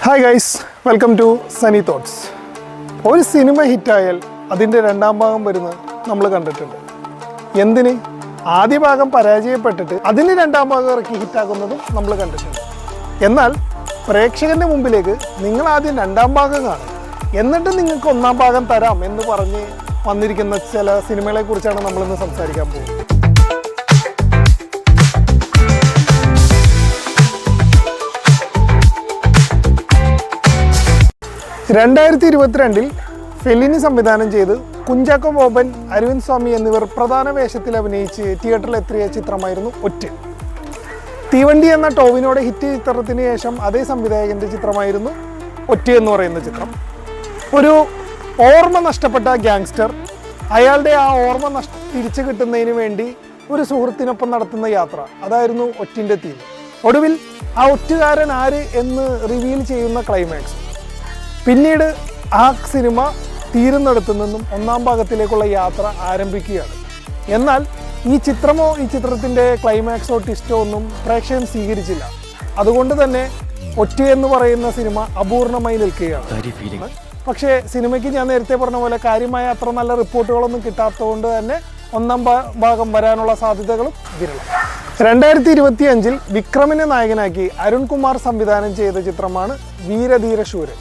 Hi guys, welcome to സനി thoughts. ഒരു cinema ഹിറ്റായാൽ അതിൻ്റെ രണ്ടാം ഭാഗം വരുന്നത് നമ്മൾ കണ്ടിട്ടുണ്ട്. എന്തിന്? ആദ്യ ഭാഗം പരാജയപ്പെട്ടിട്ട് അതിന് രണ്ടാം ഭാഗം ഇറക്കി ഹിറ്റാക്കുന്നതും നമ്മൾ കണ്ടിട്ടുണ്ട്. എന്നാൽ പ്രേക്ഷകൻ്റെ മുമ്പിലേക്ക് നിങ്ങൾ ആദ്യം രണ്ടാം ഭാഗം കാണും, എന്നിട്ട് നിങ്ങൾക്ക് ഒന്നാം ഭാഗം തരാം എന്ന് പറഞ്ഞ് വന്നിരിക്കുന്ന ചില സിനിമകളെക്കുറിച്ചാണ് നമ്മളിന്ന് സംസാരിക്കാൻ പോകുന്നത്. 2022 ഫെല്ലിനി സംവിധാനം ചെയ്ത് കുഞ്ചാക്കോ ബോബൻ, അരവിന്ദ് സ്വാമി എന്നിവർ പ്രധാന വേഷത്തിൽ അഭിനയിച്ച് തിയേറ്ററിൽ എത്തിയ ചിത്രമായിരുന്നു ഒറ്റ്. തീവണ്ടി എന്ന ടോവിനോടെ ഹിറ്റ് ചിത്രത്തിന് ശേഷം അതേ സംവിധായകൻ്റെ ചിത്രമായിരുന്നു ഒറ്റ് എന്ന് പറയുന്ന ചിത്രം. ഒരു ഓർമ്മ നഷ്ടപ്പെട്ട ഗ്യാങ്സ്റ്റർ അയാളുടെ ആ ഓർമ്മ തിരിച്ചു കിട്ടുന്നതിന് വേണ്ടി ഒരു സുഹൃത്തിനൊപ്പം നടത്തുന്ന യാത്ര, അതായിരുന്നു ഒറ്റിൻ്റെ തീം. ഒടുവിൽ ആ ഒറ്റുകാരൻ ആര് എന്ന് റിവീൽ ചെയ്യുന്ന ക്ലൈമാക്സ്. പിന്നീട് ആ സിനിമ തീരുന്നിടത്തു നിന്നും ഒന്നാം ഭാഗത്തിലേക്കുള്ള യാത്ര ആരംഭിക്കുകയാണ്. എന്നാൽ ഈ ചിത്രത്തിൻ്റെ ക്ലൈമാക്സോ ട്വിസ്റ്റോ ഒന്നും പ്രേക്ഷകൻ സ്വീകരിച്ചില്ല. അതുകൊണ്ട് തന്നെ ഒറ്റ് എന്ന് പറയുന്ന സിനിമ അപൂർണമായി നിൽക്കുകയാണ്. പക്ഷേ സിനിമയ്ക്ക് ഞാൻ നേരത്തെ പറഞ്ഞ പോലെ കാര്യമായ അത്ര നല്ല റിപ്പോർട്ടുകളൊന്നും കിട്ടാത്തതുകൊണ്ട് തന്നെ ഒന്നാം ഭാഗം വരാനുള്ള സാധ്യതകളും വിരളം. 2025 വിക്രമിനെ നായകനാക്കി അരുൺ കുമാർ സംവിധാനം ചെയ്ത ചിത്രമാണ് വീരധീര ശൂരൻ.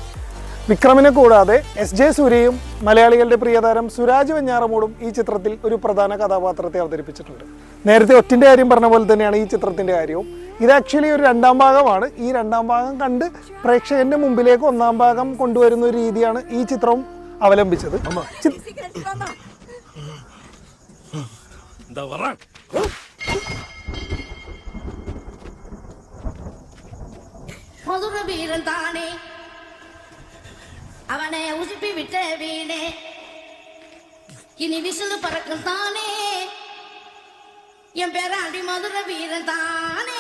വിക്രമിനെ കൂടാതെ SJ സൂര്യയും മലയാളികളുടെ പ്രിയതാരം സുരാജ് വെഞ്ഞാറമൂടും ഈ ചിത്രത്തിൽ ഒരു പ്രധാന കഥാപാത്രത്തെ അവതരിപ്പിച്ചിട്ടുണ്ട്. നേരത്തെ ഒറ്റിൻ്റെ കാര്യം പറഞ്ഞ പോലെ തന്നെയാണ് ഈ ചിത്രത്തിൻ്റെ കാര്യവും. ഇത് ആക്ച്വലി ഒരു രണ്ടാം ഭാഗമാണ്. ഈ രണ്ടാം ഭാഗം കണ്ട് പ്രേക്ഷകന്റെ മുമ്പിലേക്ക് ഒന്നാം ഭാഗം കൊണ്ടുവരുന്ന ഒരു രീതിയാണ് ഈ ചിത്രവും അവലംബിച്ചത്. அவனை உசுப்பி விட்ட வீணே இனி விசில் பறக்கும் தானே என் பேர அடி மதுரை வீரன் தானே.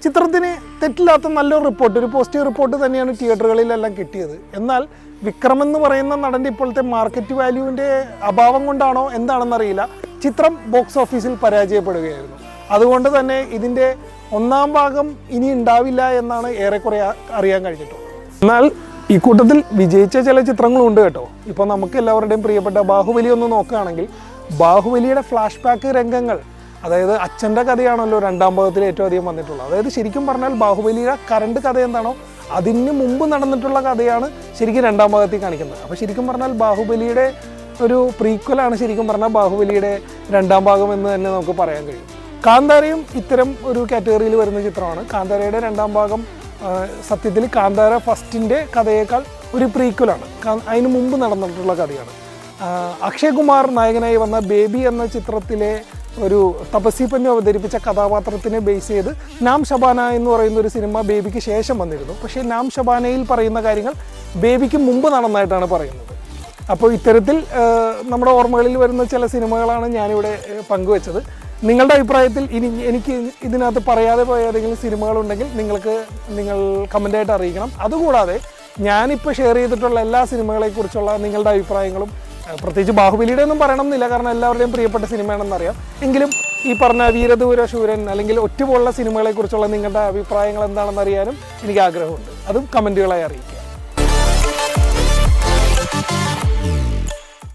ചിത്രത്തിന് തെറ്റില്ലാത്ത നല്ലൊരു റിപ്പോർട്ട്, ഒരു പോസിറ്റീവ് റിപ്പോർട്ട് തന്നെയാണ് തിയേറ്ററുകളിലെല്ലാം കിട്ടിയത്. എന്നാൽ വിക്രം എന്ന് പറയുന്ന നടൻ്റെ ഇപ്പോഴത്തെ മാർക്കറ്റ് വാല്യൂവിൻ്റെ അഭാവം കൊണ്ടാണോ എന്താണെന്നറിയില്ല, ചിത്രം ബോക്സ് ഓഫീസിൽ പരാജയപ്പെടുകയായിരുന്നു. അതുകൊണ്ട് തന്നെ ഇതിൻ്റെ ഒന്നാം ഭാഗം ഇനി ഉണ്ടാവില്ല എന്നാണ് ഏറെക്കുറെ അറിയാൻ കഴിഞ്ഞിട്ടുള്ളത്. എന്നാൽ ഈ കൂട്ടത്തിൽ വിജയിച്ച ചില ചിത്രങ്ങളുണ്ട് കേട്ടോ. ഇപ്പോൾ നമുക്ക് എല്ലാവരുടെയും പ്രിയപ്പെട്ട ബാഹുബലി ഒന്ന് നോക്കുകയാണെങ്കിൽ, ബാഹുബലിയുടെ ഫ്ലാഷ് ബാക്ക് രംഗങ്ങൾ, അതായത് അച്ഛൻ്റെ കഥയാണല്ലോ രണ്ടാം ഭാഗത്തിൽ ഏറ്റവും അധികം വന്നിട്ടുള്ളത്. അതായത് ശരിക്കും പറഞ്ഞാൽ ബാഹുബലിയുടെ കറണ്ട് കഥ എന്താണോ അതിന് മുമ്പ് നടന്നിട്ടുള്ള കഥയാണ് ശരിക്കും രണ്ടാം ഭാഗത്തിൽ കാണിക്കുന്നത്. അപ്പോൾ ശരിക്കും പറഞ്ഞാൽ ബാഹുബലിയുടെ ഒരു പ്രീക്വലാണ് ശരിക്കും പറഞ്ഞാൽ ബാഹുബലിയുടെ രണ്ടാം ഭാഗം എന്ന് തന്നെ നമുക്ക് പറയാൻ കഴിയും. കാന്താരയും ഇത്തരം ഒരു കാറ്റഗറിയിൽ വരുന്ന ചിത്രമാണ്. കാന്താരയുടെ രണ്ടാം ഭാഗം സത്യത്തിൽ കാന്താര ഫസ്റ്റിൻ്റെ കഥയേക്കാൾ ഒരു പ്രീക്വലാണ്, അതിന് മുമ്പ് നടന്നിട്ടുള്ള കഥയാണ്. അക്ഷയ് കുമാർ നായകനായി വന്ന ബേബി എന്ന ചിത്രത്തിലെ ഒരു തപസി പന്നു അവതരിപ്പിച്ച കഥാപാത്രത്തിനെ ബേസ് ചെയ്ത് നാം ഷബാന എന്ന് പറയുന്ന ഒരു സിനിമ ബേബിക്ക് ശേഷം വന്നിരുന്നു. പക്ഷേ നാം ഷബാനയിൽ പറയുന്ന കാര്യങ്ങൾ ബേബിക്ക് മുമ്പ് നടന്നതായിട്ടാണ് പറയുന്നത്. അപ്പോൾ ഇത്തരത്തിൽ നമ്മുടെ ഓർമ്മകളിൽ വരുന്ന ചില സിനിമകളാണ് ഞാനിവിടെ പങ്കുവച്ചത്. നിങ്ങളുടെ അഭിപ്രായത്തിൽ എനിക്ക് ഇതിനകത്ത് പറയാതെ പോയ ഏതെങ്കിലും സിനിമകളുണ്ടെങ്കിൽ നിങ്ങൾ കമൻ്റായിട്ട് അറിയിക്കണം. അതുകൂടാതെ ഞാനിപ്പോൾ ഷെയർ ചെയ്തിട്ടുള്ള എല്ലാ സിനിമകളെക്കുറിച്ചുള്ള നിങ്ങളുടെ അഭിപ്രായങ്ങളും, പ്രത്യേകിച്ച് ബാഹുബലിയുടെ ഒന്നും പറയണമെന്നില്ല, കാരണം എല്ലാവരുടെയും പ്രിയപ്പെട്ട സിനിമയാണെന്നറിയാം. എങ്കിലും ഈ പറഞ്ഞ വീരധീര ശൂരൻ അല്ലെങ്കിൽ ഒറ്റ പോലുള്ള സിനിമകളെക്കുറിച്ചുള്ള നിങ്ങളുടെ അഭിപ്രായങ്ങൾ എന്താണെന്ന് അറിയാനും എനിക്ക് ആഗ്രഹമുണ്ട്. അതും കമൻറ്റുകളായി അറിയിക്കും.